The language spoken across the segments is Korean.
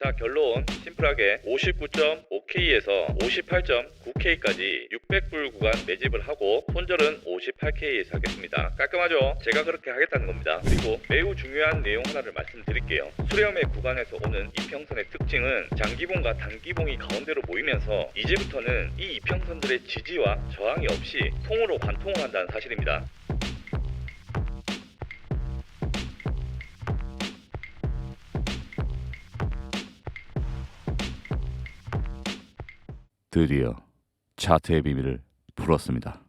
자, 결론 심플하게 59.5K에서 58.9K까지 600불 구간 매집을 하고 손절은 58K에서 하겠습니다. 깔끔하죠? 제가 그렇게 하겠다는 겁니다. 그리고 매우 중요한 내용 하나를 말씀드릴게요. 수렴의 구간에서 오는 이평선의 특징은 장기봉과 단기봉이 가운데로 모이면서 이제부터는 이 이평선들의 지지와 저항이 없이 통으로 관통을 한다는 사실입니다. 드디어 차트의 비밀을 풀었습니다.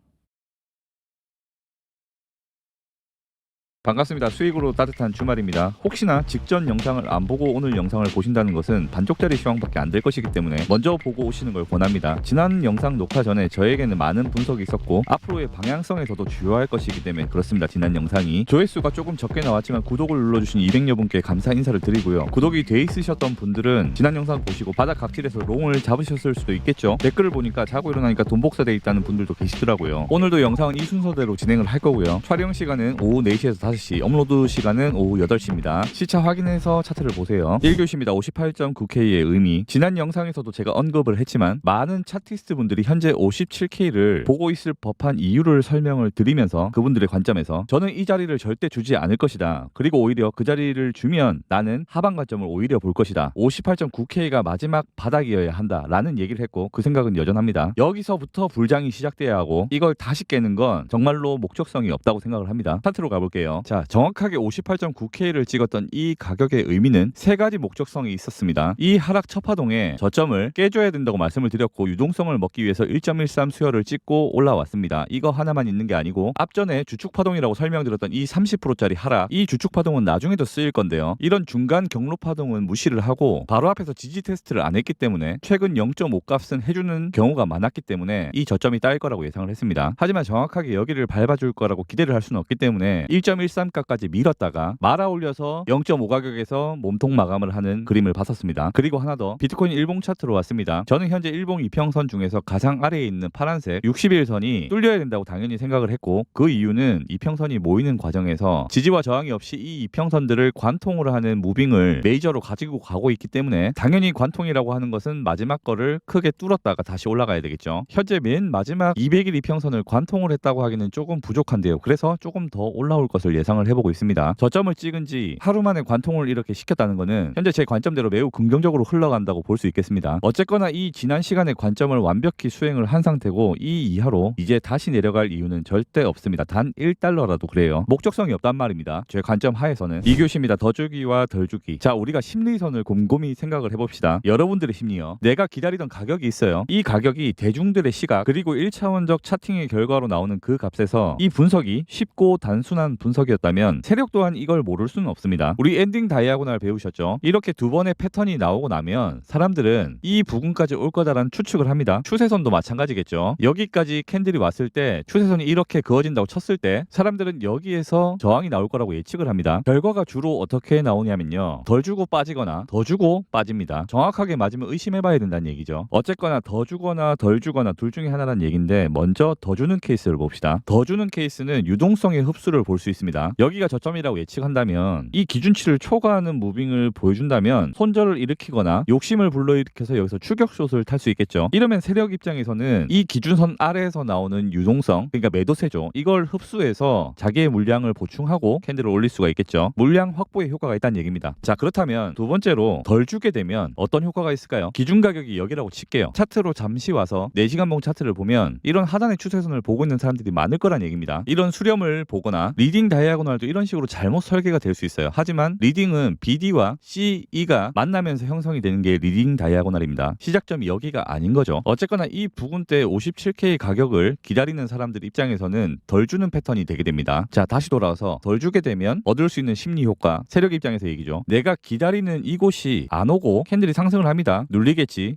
반갑습니다. 수익으로 따뜻한 주말입니다. 혹시나 직전 영상을 안 보고 오늘 영상을 보신다는 것은 반쪽짜리 시황밖에 안 될 것이기 때문에 먼저 보고 오시는 걸 권합니다. 지난 영상 녹화 전에 저에게는 많은 분석이 있었고 앞으로의 방향성에서도 주요할 것이기 때문에 그렇습니다. 지난 영상이 조회수가 조금 적게 나왔지만 구독을 눌러주신 200여 분께 감사 인사를 드리고요. 구독이 돼 있으셨던 분들은 지난 영상 보시고 바닥 각질에서 롱을 잡으셨을 수도 있겠죠. 댓글을 보니까 자고 일어나니까 돈 복사돼 있다는 분들도 계시더라고요. 오늘도 영상은 이 순서대로 진행을 할 거고요. 촬영 시간은 오후 4시에서 5시, 업로드 시간은 오후 8시입니다. 시차 확인해서 차트를 보세요. 1교시입니다. 58.9K의 의미. 지난 영상에서도 제가 언급을 했지만 많은 차티스트 분들이 현재 57K를 보고 있을 법한 이유를 설명을 드리면서 그분들의 관점에서 저는 이 자리를 절대 주지 않을 것이다. 그리고 오히려 그 자리를 주면 나는 하방 관점을 오히려 볼 것이다. 58.9K가 마지막 바닥이어야 한다 라는 얘기를 했고 그 생각은 여전합니다. 여기서부터 불장이 시작돼야 하고 이걸 다시 깨는 건 정말로 목적성이 없다고 생각을 합니다. 차트로 가볼게요. 자, 정확하게 58.9K를 찍었던 이 가격의 의미는 세 가지 목적성이 있었습니다. 이 하락 첫 파동에 저점을 깨줘야 된다고 말씀을 드렸고 유동성을 먹기 위해서 1.13 수혈을 찍고 올라왔습니다. 이거 하나만 있는 게 아니고 앞전에 주축 파동이라고 설명드렸던 이 30%짜리 하락, 이 주축 파동은 나중에도 쓰일 건데요. 이런 중간 경로 파동은 무시를 하고 바로 앞에서 지지 테스트를 안 했기 때문에 최근 0.5 값은 해주는 경우가 많았기 때문에 이 저점이 따일 거라고 예상을 했습니다. 하지만 정확하게 여기를 밟아줄 거라고 기대를 할 수는 없기 때문에 1.13값까지 밀었다가 말아 올려서 0.5 가격에서 몸통 마감을 하는 그림을 봤었습니다. 그리고 하나 더, 비트코인 일봉 차트로 왔습니다. 저는 현재 일봉 이평선 중에서 가장 아래에 있는 파란색 60일선이 뚫려야 된다고 당연히 생각을 했고 그 이유는 이평선이 모이는 과정에서 지지와 저항이 없이 이 이평선들을 관통을 하는 무빙을 메이저로 가지고 가고 있기 때문에 당연히 관통이라고 하는 것은 마지막 거를 크게 뚫었다가 다시 올라가야 되겠죠. 현재 맨 마지막 200일 이평선을 관통을 했다고 하기는 조금 부족한데요. 그래서 조금 더 올라올 것을 예상을 해보고 있습니다. 저점을 찍은 지 하루 만에 관통을 이렇게 시켰다는 것은 현재 제 관점대로 매우 긍정적으로 흘러간다고 볼 수 있겠습니다. 어쨌거나 이 지난 시간의 관점을 완벽히 수행을 한 상태고 이 이하로 이제 다시 내려갈 이유는 절대 없습니다. 단 1달러라도 그래요. 목적성이 없단 말입니다. 제 관점 하에서는 2교시입니다. 더 주기와 덜 주기. 자, 우리가 심리선을 곰곰이 생각을 해봅시다. 여러분들의 심리요. 내가 기다리던 가격이 있어요. 이 가격이 대중들의 시각 그리고 1차원적 차팅의 결과로 나오는 그 값에서 이 분석이 쉽고 단순한 분석이었다면 세력 또한 이걸 모를 수는 없습니다. 우리 엔딩 다이아고날 배우셨죠? 이렇게 두 번의 패턴이 나오고 나면 사람들은 이 부근까지 올 거다라는 추측을 합니다. 추세선도 마찬가지겠죠. 여기까지 캔들이 왔을 때 추세선이 이렇게 그어진다고 쳤을 때 사람들은 여기에서 저항이 나올 거라고 예측을 합니다. 결과가 주로 어떻게 나오냐면요. 덜 주고 빠지거나 더 주고 빠집니다. 정확하게 맞으면 의심해봐야 된다는 얘기죠. 어쨌거나 더 주거나 덜 주거나 둘 중에 하나란 얘기인데 먼저 더 주는 케이스를 봅시다. 더 주는 케이스는 유동성의 흡수를 볼 수 있습니다. 여기가 저점이라고 예측한다면 이 기준치를 초과하는 무빙을 보여준다면 손절을 일으키거나 욕심을 불러일으켜서 여기서 추격숏을 탈 수 있겠죠. 이러면 세력 입장에서는 이 기준선 아래에서 나오는 유동성, 그러니까 매도세죠. 이걸 흡수해서 자기의 물량을 보충하고 캔들을 올릴 수가 있겠죠. 물량 확보에 효과가 있다는 얘기입니다. 자, 그렇다면 두 번째로 덜 주게 되면 어떤 효과가 있을까요? 기준 가격이 여기라고 칠게요. 차트로 잠시 와서 4시간봉 차트를 보면 이런 하단의 추세선을 보고 있는 사람들이 많을 거란 얘기입니다. 이런 수렴을 보거나 리딩 다이아고널도 이런 식으로 잘못 설계가 될 수 있어요. 하지만 리딩은 BD와 CE가 만나면서 형성이 되는 게 리딩 다이아고널입니다. 시작점이 여기가 아닌 거죠. 어쨌거나 이 부근대 57K 가격을 기다리는 사람들 입장에서는 덜 주는 패턴이 되게 됩니다. 자, 다시 돌아와서 덜 주게 되면 얻을 수 있는 심리 효과, 세력 입장에서 얘기죠. 내가 기다리는 이곳이 안 오고 캔들이 상승을 합니다. 눌리겠지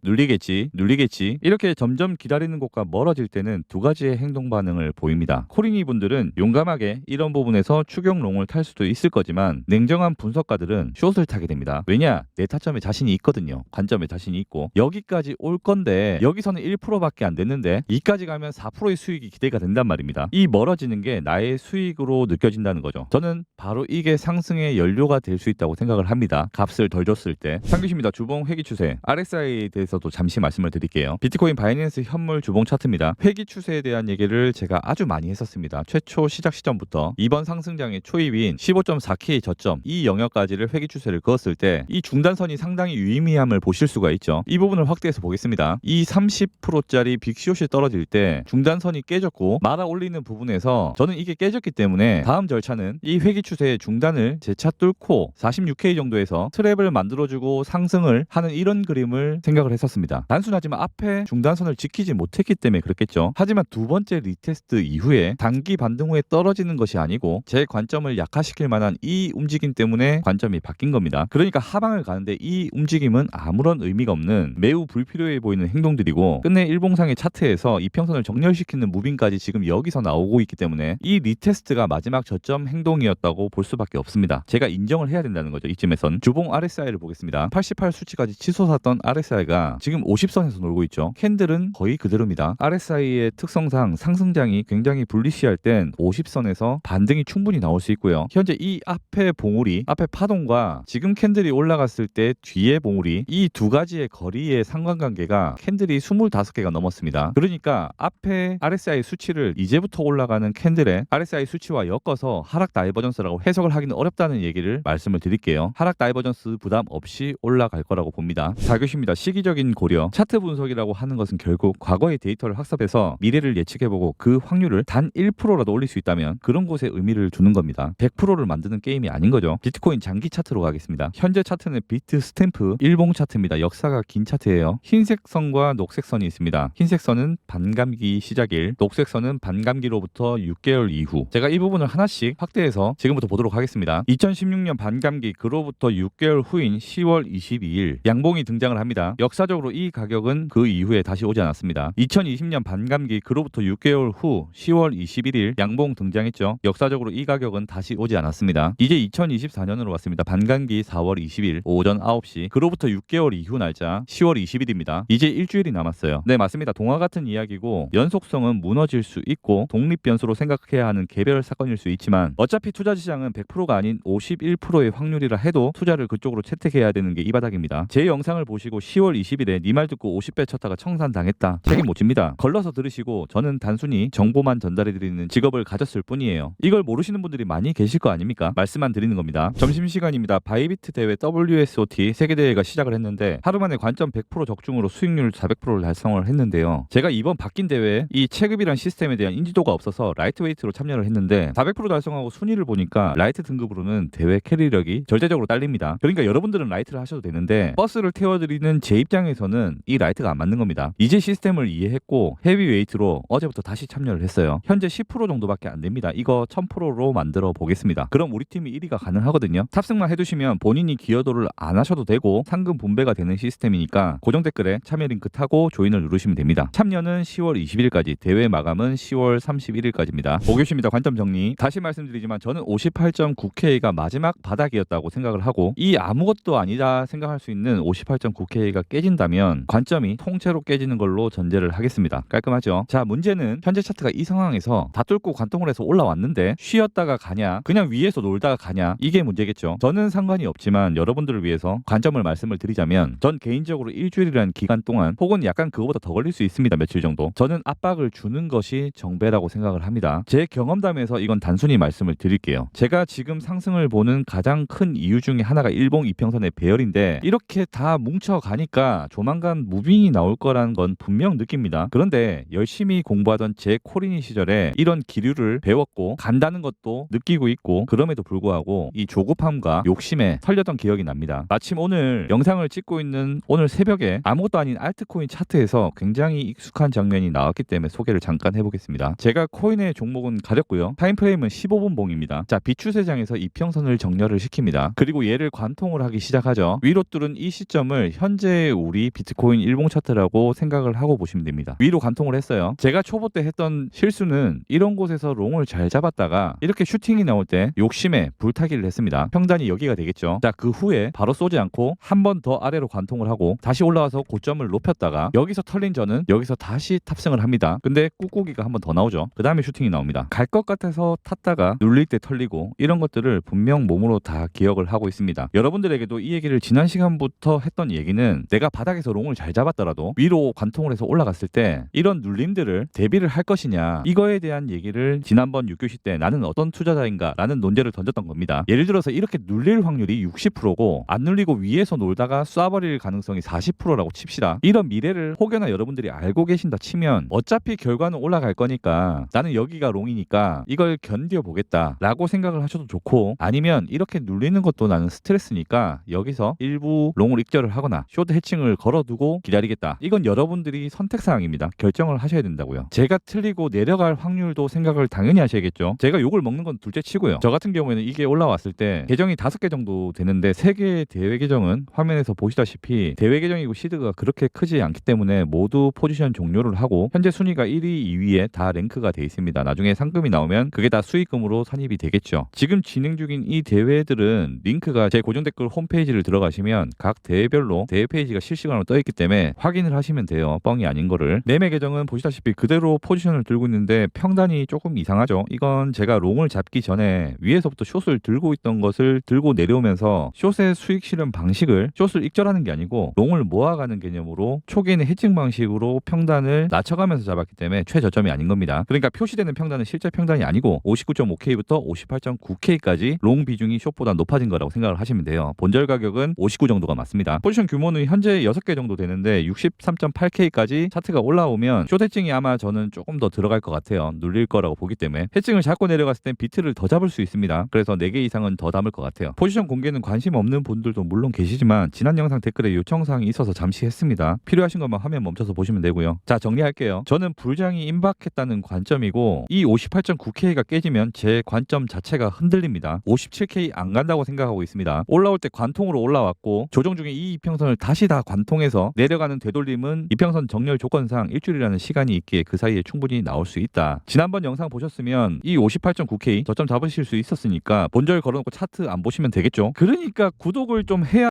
이렇게 점점 기다리는 곳과 멀어질 때는 두 가지의 행동 반응을 보입니다. 코리니 분들은 용감하게 이런 부분에서 중에서 추격롱을 탈 수도 있을 거지만 냉정한 분석가들은 숏을 타게 됩니다. 왜냐? 내 타점에 자신이 있거든요. 관점에 자신이 있고 여기까지 올 건데 여기서는 1%밖에 안 됐는데 이까지 가면 4%의 수익이 기대가 된단 말입니다. 이 멀어지는 게 나의 수익으로 느껴진다는 거죠. 저는 바로 이게 상승의 연료가 될 수 있다고 생각을 합니다. 값을 덜 줬을 때. 상규십니다. 주봉 회귀 추세. RSI에 대해서도 잠시 말씀을 드릴게요. 비트코인 바이낸스 현물 주봉 차트입니다. 회귀 추세에 대한 얘기를 제가 아주 많이 했었습니다. 최초 시작 시점부터 이번 상승장의 초입인 15.4K 저점 이 영역까지를 회귀 추세를 그었을 때 이 중단선이 상당히 유의미함을 보실 수가 있죠. 이 부분을 확대해서 보겠습니다. 이 30%짜리 빅숏이 떨어질 때 중단선이 깨졌고 말아 올리는 부분에서 저는 이게 깨졌기 때문에 다음 절차는 이 회귀 추세의 중단을 재차 뚫고 46K 정도에서 트랩을 만들어주고 상승을 하는 이런 그림을 생각을 했었습니다. 단순하지만 앞에 중단선을 지키지 못했기 때문에 그렇겠죠. 하지만 두 번째 리테스트 이후에 단기 반등 후에 떨어지는 것이 아니고 제 관점을 약화시킬 만한 이 움직임 때문에 관점이 바뀐 겁니다. 그러니까 하방을 가는데 이 움직임은 아무런 의미가 없는 매우 불필요해 보이는 행동들이고 끝내 일봉상의 차트에서 이평선을 정렬시키는 무빙까지 지금 여기서 나오고 있기 때문에 이 리테스트가 마지막 저점 행동이었다고 볼 수밖에 없습니다. 제가 인정을 해야 된다는 거죠. 이쯤에선 주봉 RSI를 보겠습니다. 88 수치까지 치솟았던 RSI가 지금 50선에서 놀고 있죠. 캔들은 거의 그대로입니다. RSI의 특성상 상승장이 굉장히 불리시할 땐 50선에서 반등이 충분히 나올 수 있고요. 현재 이 앞에 봉우리, 앞에 파동과 지금 캔들이 올라갔을 때 뒤에 봉우리 이 두 가지의 거리의 상관관계가 캔들이 25개가 넘었습니다. 그러니까 앞에 RSI 수치를 이제부터 올라가는 캔들의 RSI 수치와 엮어서 하락 다이버전스라고 해석을 하기는 어렵다는 얘기를 말씀을 드릴게요. 하락 다이버전스 부담 없이 올라갈 거라고 봅니다. 4교시입니다. 시기적인 고려. 차트 분석이라고 하는 것은 결국 과거의 데이터를 학습해서 미래를 예측해보고 그 확률을 단 1%라도 올릴 수 있다면 그런 곳에 의미를 두는 겁니다. 100%를 만드는 게임이 아닌 거죠. 비트코인 장기 차트로 가겠습니다. 현재 차트는 비트 스탬프 일봉 차트입니다. 역사가 긴 차트예요. 흰색 선과 녹색 선이 있습니다. 흰색 선은 반감기 시작일, 녹색 선은 반감기로부터 6개월 이후. 제가 이 부분을 하나씩 확대해서 지금부터 보도록 하겠습니다. 2016년 반감기 그로부터 6개월 후인 10월 22일 양봉이 등장을 합니다. 역사적으로 이 가격은 그 이후에 다시 오지 않았습니다. 2020년 반감기 그로부터 6개월 후 10월 21일 양봉 등장했죠. 역사적으로 이 가격은 다시 오지 않았습니다. 이제 2024년으로 왔습니다. 반감기 4월 20일 오전 9시 그로부터 6개월 이후 날짜 10월 20일입니다. 이제 일주일이 남았어요. 네, 맞습니다. 동화 같은 이야기고 연속성은 무너질 수 있고 독립 변수로 생각해야 하는 개별 사건일 수 있지만 어차피 투자 시장은 100%가 아닌 51%의 확률이라 해도 투자를 그쪽으로 채택해야 되는 게 이 바닥입니다. 제 영상을 보시고 10월 20일에 니 말 듣고 50배 쳤다가 청산당했다. 책임 못 집니다. 걸러서 들으시고 저는 단순히 정보만 전달해드리는 직업을 가졌을 뿐이에요. 이걸 모르시는 분들이 많이 계실 거 아닙니까? 말씀만 드리는 겁니다. 점심시간입니다. 바이비트 대회 WSOT 세계대회가 시작을 했는데 하루 만에 관점 100% 적중으로 수익률 400%를 달성을 했는데요. 제가 이번 바뀐 대회에 이 체급이란 시스템에 대한 인지도가 없어서 라이트웨이트로 참여를 했는데 400% 달성하고 순위를 보니까 라이트 등급으로는 대회 캐리력이 절대적으로 딸립니다. 그러니까 여러분들은 라이트를 하셔도 되는데 버스를 태워드리는 제 입장에서는 이 라이트가 안 맞는 겁니다. 이제 시스템을 이해했고 헤비웨이트로 어제부터 다시 참여를 했어요. 현재 10% 정도밖에 안 됩니다. 이거 1000%로 만들어 보겠습니다. 그럼 우리 팀이 1위가 가능하거든요. 탑승만 해두시면 본인이 기여도를 안 하셔도 되고 상금 분배가 되는 시스템이니까 고정 댓글에 참여 링크 타고 조인을 누르시면 됩니다. 참여는 10월 20일까지, 대회 마감은 10월 31일까지입니다. 5교시입니다. 관점 정리. 다시 말씀드리지만 저는 58.9K가 마지막 바닥이었다고 생각을 하고 이 아무것도 아니다 생각할 수 있는 58.9K가 깨진다면 관점이 통째로 깨지는 걸로 전제를 하겠습니다. 깔끔하죠? 자, 문제는 현재 차트가 이 상황에서 다 뚫고 관통을 해서 올라왔는데 쉬었다가 가냐 그냥 위에서 놀다가 가냐 이게 문제겠죠. 저는 상관이 없지만 여러분들을 위해서 관점을 말씀을 드리자면 전 개인적으로 일주일이라는 기간 동안 혹은 약간 그거보다 더 걸릴 수 있습니다. 며칠 정도. 저는 압박을 주는 것이 정배라고 생각을 합니다. 제 경험담에서 이건 단순히 말씀을 드릴게요. 제가 지금 상승을 보는 가장 큰 이유 중에 하나가 일봉 이평선의 배열인데 이렇게 다 뭉쳐가니까 조만간 무빙이 나올 거라는 건 분명 느낍니다. 그런데 열심히 공부하던 제 코리니 시절에 이런 기류를 배웠고 간다는 것도 느끼고 있고 그럼에도 불구하고 이 조급함과 욕심에 털렸던 기억이 납니다. 마침 오늘 영상을 찍고 있는 오늘 새벽에 아무것도 아닌 알트코인 차트에서 굉장히 익숙한 장면이 나왔기 때문에 소개를 잠깐 해보겠습니다. 제가 코인의 종목은 가렸고요. 타임프레임은 15분 봉입니다. 자, 비추세장에서 이평선을 정렬을 시킵니다. 그리고 얘를 관통을 하기 시작하죠. 위로 뚫은 이 시점을 현재 우리 비트코인 일봉 차트라고 생각을 하고 보시면 됩니다. 위로 관통을 했어요. 제가 초보 때 했던 실수는 이런 곳에서 롱을 잘 잡았다가 이렇게 슈팅이 나올 때 욕심에 불타기를 했습니다. 평단이 여기가 되겠죠. 자, 그 후에 바로 쏘지 않고 한 번 더 아래로 관통을 하고 다시 올라와서 고점을 높였다가 여기서 털린 저는 여기서 다시 탑승을 합니다. 근데 꾹꾹이가 한 번 더 나오죠. 그 다음에 슈팅이 나옵니다. 갈 것 같아서 탔다가 눌릴 때 털리고 이런 것들을 분명 몸으로 다 기억을 하고 있습니다. 여러분들에게도 이 얘기를 지난 시간부터 했던 얘기는 내가 바닥에서 롱을 잘 잡았더라도 위로 관통을 해서 올라갔을 때 이런 눌림들을 대비를 할 것이냐, 이거에 대한 얘기를 지난번 6교시 때 나는 어떤 투자자인가 라는 논제를 던졌던 겁니다. 예를 들어서 이렇게 눌릴 확률이 60%고 안 눌리고 위에서 놀다가 쏴버릴 가능성이 40%라고 칩시다. 이런 미래를 혹여나 여러분들이 알고 계신다 치면 어차피 결과는 올라갈 거니까 나는 여기가 롱이니까 이걸 견뎌보겠다 라고 생각을 하셔도 좋고, 아니면 이렇게 눌리는 것도 나는 스트레스니까 여기서 일부 롱을 익절을 하거나 숏 해칭을 걸어두고 기다리겠다. 이건 여러분들이 선택사항입니다. 결정을 하셔야 된다고요. 제가 틀리고 내려갈 확률도 생각을 당연히 하셔야겠죠. 제가 욕을 먹는 건 둘째 치고요. 저 같은 경우에는 이게 올라왔을 때 계정이 5개 정도 되는데 3개의 대회 계정은 화면에서 보시다시피 대회 계정이고 시드가 그렇게 크지 않기 때문에 모두 포지션 종료를 하고 현재 순위가 1위, 2위에 다 랭크가 돼 있습니다. 나중에 상금이 나오면 그게 다 수익금으로 산입이 되겠죠. 지금 진행 중인 이 대회들은 링크가 제 고정 댓글 홈페이지를 들어가시면 각 대회별로 대회 페이지가 실시간으로 떠 있기 때문에 확인을 하시면 돼요. 뻥이 아닌 거를. 매매 계정은 보시다시피 그대로 포지션을 들고 있는데 평단이 조금 이상하죠. 이건 제가 롱을 잡기 전에 위에서부터 숏을 들고 있던 것을 들고 내려오면서 숏의 수익 실현 방식을 숏을 익절하는 게 아니고 롱을 모아가는 개념으로 초기에는 해칭 방식으로 평단을 낮춰가면서 잡았기 때문에 최저점이 아닌 겁니다. 그러니까 표시되는 평단은 실제 평단이 아니고 59.5K부터 58.9K까지 롱 비중이 숏보다 높아진 거라고 생각을 하시면 돼요. 본절 가격은 59 정도가 맞습니다. 포지션 규모는 현재 6개 정도 되는데 63.8K까지 차트가 올라오면 숏 해칭이 아마 저는 조금 더 들어갈 것 같아요. 눌릴 거라고 보기 때문에 해칭을 잡고 내려갔을 땐 비트를 더 잡을 수 있습니다. 그래서 4개 이상은 더 담을 것 같아요. 포지션 공개는 관심 없는 분들도 물론 계시지만 지난 영상 댓글에 요청사항이 있어서 잠시 했습니다. 필요하신 것만 화면 멈춰서 보시면 되고요. 자, 정리할게요. 저는 불장이 임박했다는 관점이고 이 58.9K가 깨지면 제 관점 자체가 흔들립니다. 57K 안 간다고 생각하고 있습니다. 올라올 때 관통으로 올라왔고 조정 중에 이 이평선을 다시 다 관통해서 내려가는 되돌림은 이평선 정렬 조건상 일주일이라는 시간이 있기에 그 사이에 충분히 나올 수 있다. 지난번 영상 보셨으면 이 58.9K 저점 잡으실 수 있었으니까 본절 걸어놓고 차트 안 보시면 되겠죠. 그러니까 구독을 좀 해야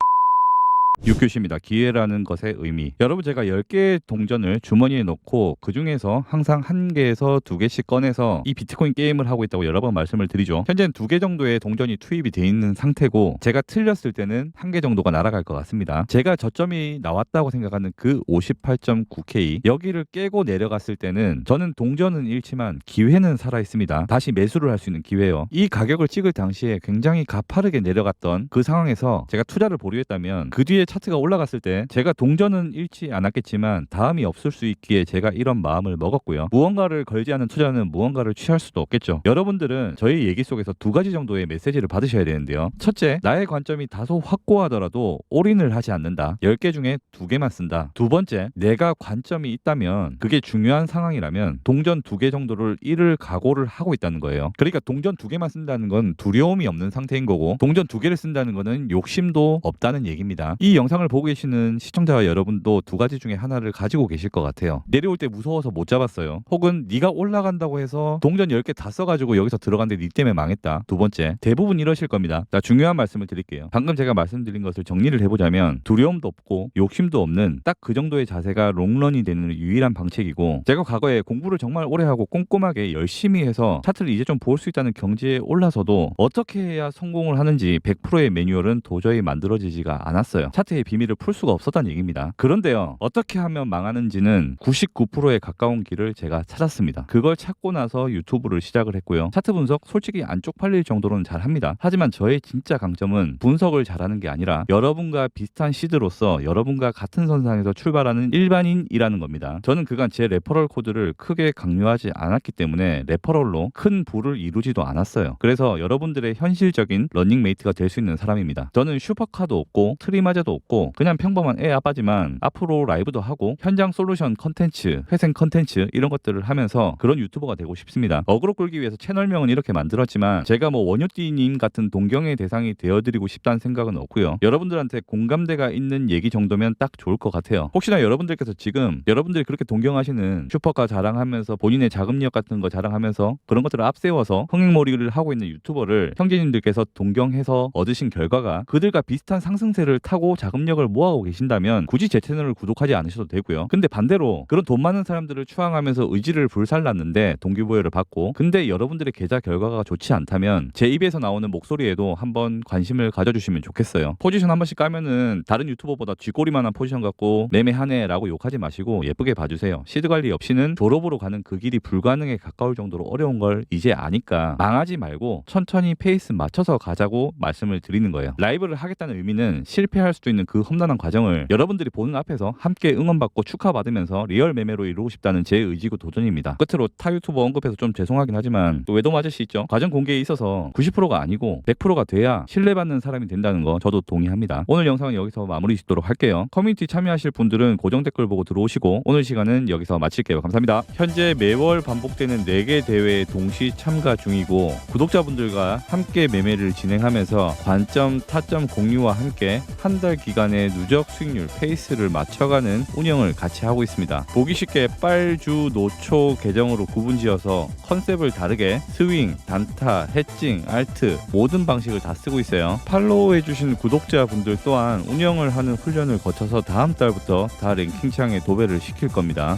6교시입니다. 기회라는 것의 의미. 여러분, 제가 10개의 동전을 주머니에 넣고 그 중에서 항상 1개에서 2개씩 꺼내서 이 비트코인 게임을 하고 있다고 여러 번 말씀을 드리죠. 현재는 2개 정도의 동전이 투입이 돼 있는 상태고 제가 틀렸을 때는 1개 정도가 날아갈 것 같습니다. 제가 저점이 나왔다고 생각하는 그 58.9K 여기를 깨고 내려갔을 때는 저는 동전은 잃지만 기회는 살아있습니다. 다시 매수를 할 수 있는 기회요. 이 가격을 찍을 당시에 굉장히 가파르게 내려갔던 그 상황에서 제가 투자를 보류했다면 그 뒤에 차트가 올라갔을 때 제가 동전은 잃지 않았겠지만 다음이 없을 수 있기에 제가 이런 마음을 먹었고요. 무언가를 걸지 않은 투자는 무언가를 취할 수도 없겠죠. 여러분들은 저희 얘기 속에서 2가지 정도의 메시지를 받으셔야 되는데요. 첫째, 나의 관점이 다소 확고하더라도 올인을 하지 않는다. 10개 중에 2개만 쓴다. 두 번째, 내가 관점이 있다면 그게 중요한 상황이라면 동전 2개 정도를 잃을 각오를 하고 있다는 거예요. 그러니까 동전 2개만 쓴다는 건 두려움이 없는 상태인 거고 동전 2개를 쓴다는 거는 욕심도 없다는 얘기입니다. 이 영상을 보고 계시는 시청자 여러분도 2가지 중에 하나를 가지고 계실 것 같아요. 내려올 때 무서워서 못 잡았어요. 혹은 네가 올라간다고 해서 동전 10개 다 써가지고 여기서 들어갔는데 네 때문에 망했다. 두 번째, 대부분 이러실 겁니다. 자, 중요한 말씀을 드릴게요. 방금 제가 말씀드린 것을 정리를 해보자면 두려움도 없고 욕심도 없는 딱 그 정도의 자세가 롱런이 되는 유일한 방책이고, 제가 과거에 공부를 정말 오래 하고 꼼꼼하게 열심히 해서 차트를 이제 좀 볼 수 있다는 경지에 올라서도 어떻게 해야 성공을 하는지 100%의 매뉴얼은 도저히 만들어지지가 않았어요. 차트의 비밀을 풀 수가 없었다는 얘기입니다. 그런데요, 어떻게 하면 망하는지는 99%에 가까운 길을 제가 찾았습니다. 그걸 찾고 나서 유튜브를 시작을 했고요. 차트 분석 솔직히 안 쪽팔릴 정도로는 잘합니다. 하지만 저의 진짜 강점은 분석을 잘하는 게 아니라 여러분과 비슷한 시드로서 여러분과 같은 선상에서 출발하는 일반인이라는 겁니다. 저는 그간 제 레퍼럴 코드를 크게 강요하지 않았기 때문에 레퍼럴로 큰 부를 이루지도 않았어요. 그래서 여러분들의 현실적인 러닝메이트가 될 수 있는 사람입니다. 저는 슈퍼카도 없고 트리마저도 없고 그냥 평범한 애 아빠지만 앞으로 라이브도 하고 현장 솔루션 컨텐츠, 회생 컨텐츠 이런 것들을 하면서 그런 유튜버가 되고 싶습니다. 어그로 끌기 위해서 채널명은 이렇게 만들었지만 제가 뭐 원효띠님 같은 동경의 대상이 되어드리고 싶다는 생각은 없고요. 여러분들한테 공감대가 있는 얘기 정도면 딱 좋을 것 같아요. 혹시나 여러분들께서 지금 여러분들이 그렇게 동경하시는 슈퍼카 자랑하면서 본인의 자금력 같은 거 자랑하면서 그런 것들을 앞세워서 흥행몰이를 하고 있는 유튜버를 형제님들께서 동경해서 얻으신 결과가 그들과 비슷한 상승세를 타고 자금력을 모아오고 계신다면 굳이 제 채널을 구독하지 않으셔도 되고요. 근데 반대로 그런 돈 많은 사람들을 추앙하면서 의지를 불살랐는데 동기부여를 받고 근데 여러분들의 계좌 결과가 좋지 않다면 제 입에서 나오는 목소리에도 한번 관심을 가져주시면 좋겠어요. 포지션 한 번씩 까면은 다른 유튜버보다 쥐꼬리만한 포지션 갖고 매매하네 라고 욕하지 마시고 예쁘게 봐주세요. 시드 관리 없이는 졸업으로 가는 그 길이 불가능에 가까울 정도로 어려운 걸 이제 아니까 망하지 말고 천천히 페이스 맞춰서 가자고 말씀을 드리는 거예요. 라이브를 하겠다는 의미는 실패할 수도 있는 그 험난한 과정을 여러분들이 보는 앞에서 함께 응원받고 축하받으면서 리얼 매매로 이루고 싶다는 제 의지고 도전입니다. 끝으로 타 유튜버 언급해서 좀 죄송하긴 하지만 또 외도마 아저씨 있죠? 과정 공개에 있어서 90%가 아니고 100%가 돼야 신뢰받는 사람이 된다는 거 저도 동의합니다. 오늘 영상은 여기서 마무리 짓도록 할게요. 커뮤니티 참여하실 분들은 고정 댓글 보고 들어오시고 오늘 시간은 여기서 마칠게요. 감사합니다. 현재 매월 반복되는 4개 대회에 동시 참가 중이고 구독자분들과 함께 매매를 진행하면서 관점, 타점 공유와 함께 한 달 기간의 누적 수익률 페이스를 맞춰가는 운영을 같이 하고 있습니다. 보기 쉽게 빨주, 노초 계정으로 구분지어서 컨셉을 다르게 스윙, 단타, 해칭, 알트 모든 방식을 다 쓰고 있어요. 팔로우해주신 구독자분들 또한 운영을 하는 훈련을 거쳐서 다음 달부터 다 랭킹창에 도배를 시킬 겁니다.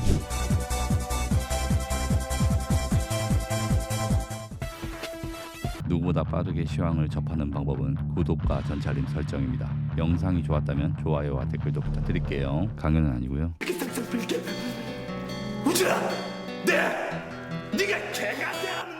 누구보다 빠르게 시황을 접하는 방법은 구독과 전체 알림 설정입니다. 영상이 좋았다면 좋아요와 댓글도 부탁드릴게요. 강연은 아니고요. 우주야, 네가 개가 되었나?